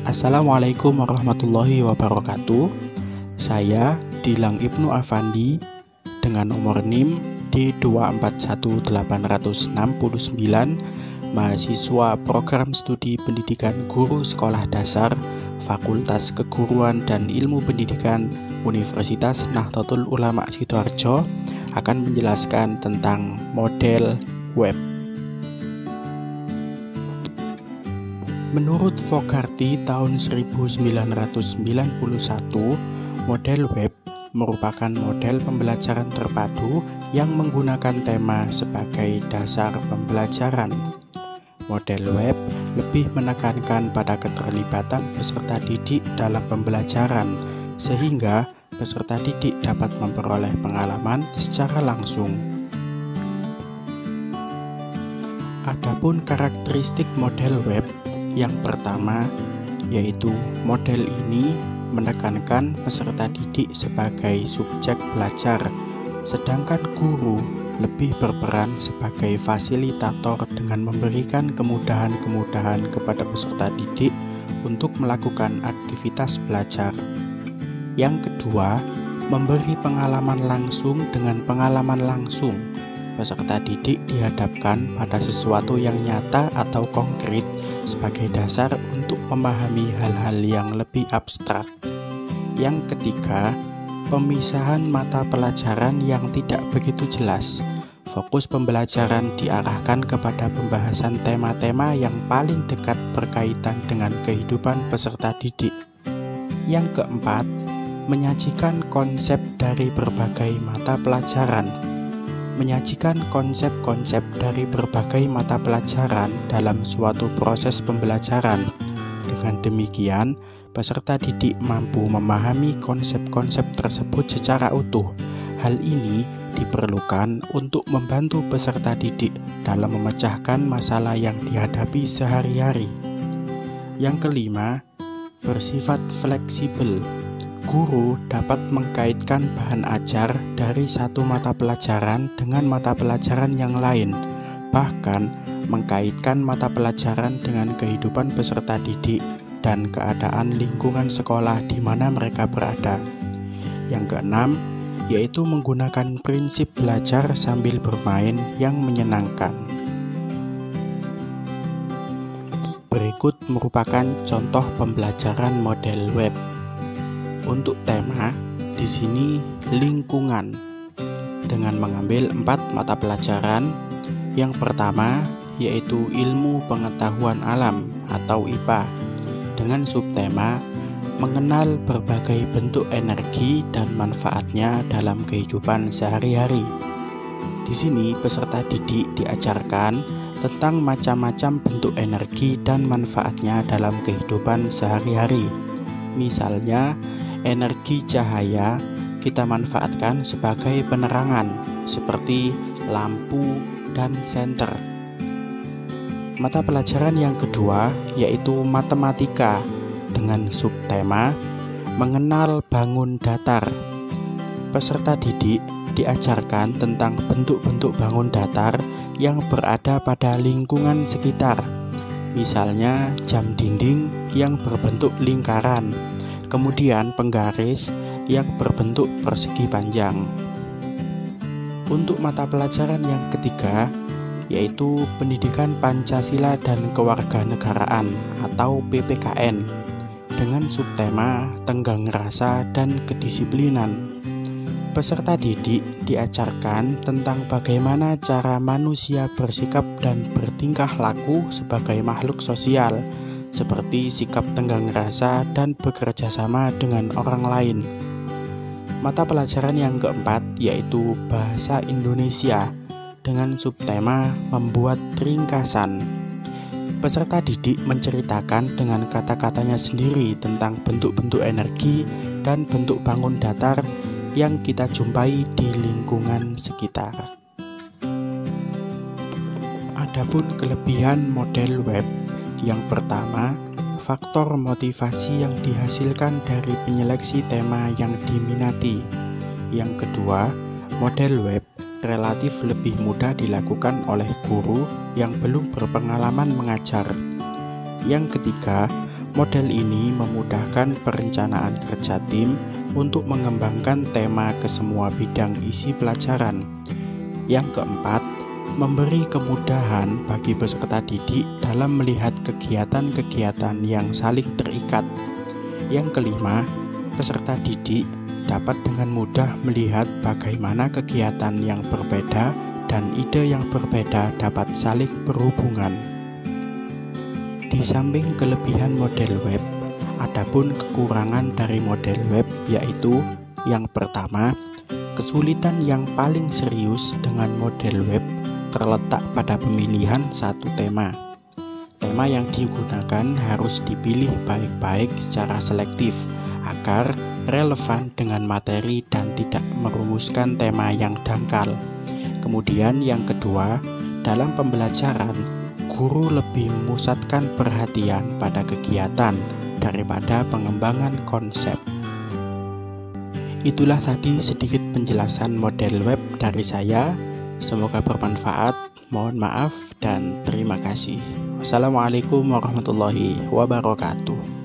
Assalamualaikum warahmatullahi wabarakatuh. Saya Dilang Ibnu Afandi dengan nomor NIM D241869, mahasiswa Program Studi Pendidikan Guru Sekolah Dasar Fakultas Keguruan dan Ilmu Pendidikan Universitas Nahdlatul Ulama Sidoarjo akan menjelaskan tentang model web. Menurut Fogarty tahun 1991, model web merupakan model pembelajaran terpadu yang menggunakan tema sebagai dasar pembelajaran. Model web lebih menekankan pada keterlibatan peserta didik dalam pembelajaran, sehingga peserta didik dapat memperoleh pengalaman secara langsung. Adapun karakteristik model web, yang pertama, yaitu model ini menekankan peserta didik sebagai subjek belajar, sedangkan guru lebih berperan sebagai fasilitator dengan memberikan kemudahan-kemudahan kepada peserta didik untuk melakukan aktivitas belajar. Yang kedua, memberi pengalaman langsung. Dengan pengalaman langsung, peserta didik dihadapkan pada sesuatu yang nyata atau konkret sebagai dasar untuk memahami hal-hal yang lebih abstrak. Yang ketiga, pemisahan mata pelajaran yang tidak begitu jelas. Fokus pembelajaran diarahkan kepada pembahasan tema-tema yang paling dekat berkaitan dengan kehidupan peserta didik. Yang keempat, menyajikan konsep dari berbagai mata pelajaran. Menyajikan konsep-konsep dari berbagai mata pelajaran dalam suatu proses pembelajaran. Dengan demikian, peserta didik mampu memahami konsep-konsep tersebut secara utuh. Hal ini diperlukan untuk membantu peserta didik dalam memecahkan masalah yang dihadapi sehari-hari. Yang kelima, bersifat fleksibel. Guru dapat mengkaitkan bahan ajar dari satu mata pelajaran dengan mata pelajaran yang lain, bahkan mengkaitkan mata pelajaran dengan kehidupan peserta didik dan keadaan lingkungan sekolah di mana mereka berada. Yang keenam, yaitu menggunakan prinsip belajar sambil bermain yang menyenangkan. Berikut merupakan contoh pembelajaran model web. Untuk tema, di sini lingkungan, dengan mengambil 4 mata pelajaran. Yang pertama yaitu ilmu pengetahuan alam atau IPA, dengan subtema mengenal berbagai bentuk energi dan manfaatnya dalam kehidupan sehari-hari. Di sini peserta didik diajarkan tentang macam-macam bentuk energi dan manfaatnya dalam kehidupan sehari-hari. Misalnya, energi cahaya kita manfaatkan sebagai penerangan seperti lampu dan senter. Mata pelajaran yang kedua yaitu matematika, dengan subtema mengenal bangun datar. Peserta didik diajarkan tentang bentuk-bentuk bangun datar yang berada pada lingkungan sekitar. Misalnya jam dinding yang berbentuk lingkaran, kemudian penggaris yang berbentuk persegi panjang. Untuk mata pelajaran yang ketiga yaitu pendidikan Pancasila dan kewarganegaraan atau PPKN, dengan subtema tenggang rasa dan kedisiplinan. Peserta didik diajarkan tentang bagaimana cara manusia bersikap dan bertingkah laku sebagai makhluk sosial, seperti sikap tenggang rasa dan bekerja sama dengan orang lain. Mata pelajaran yang keempat yaitu bahasa Indonesia, dengan subtema membuat ringkasan. Peserta didik menceritakan dengan kata-katanya sendiri tentang bentuk-bentuk energi dan bentuk bangun datar yang kita jumpai di lingkungan sekitar. Adapun kelebihan model web, yang pertama, faktor motivasi yang dihasilkan dari penyeleksi tema yang diminati. Yang kedua, model web relatif lebih mudah dilakukan oleh guru yang belum berpengalaman mengajar. Yang ketiga, Model ini memudahkan perencanaan kerja tim untuk mengembangkan tema ke semua bidang isi pelajaran. Yang keempat, memberi kemudahan bagi peserta didik dalam melihat kegiatan-kegiatan yang saling terikat. Yang kelima, peserta didik dapat dengan mudah melihat bagaimana kegiatan yang berbeda dan ide yang berbeda dapat saling berhubungan. Di samping kelebihan model web, adapun kekurangan dari model web yaitu yang pertama, kesulitan yang paling serius dengan model web terletak pada pemilihan satu tema. Tema yang digunakan harus dipilih baik-baik secara selektif agar relevan dengan materi dan tidak merumuskan tema yang dangkal. Kemudian yang kedua, dalam pembelajaran, guru lebih memusatkan perhatian pada kegiatan daripada pengembangan konsep. Itulah tadi sedikit penjelasan model web dari saya. Semoga bermanfaat. Mohon maaf dan terima kasih. Wassalamualaikum warahmatullahi wabarakatuh.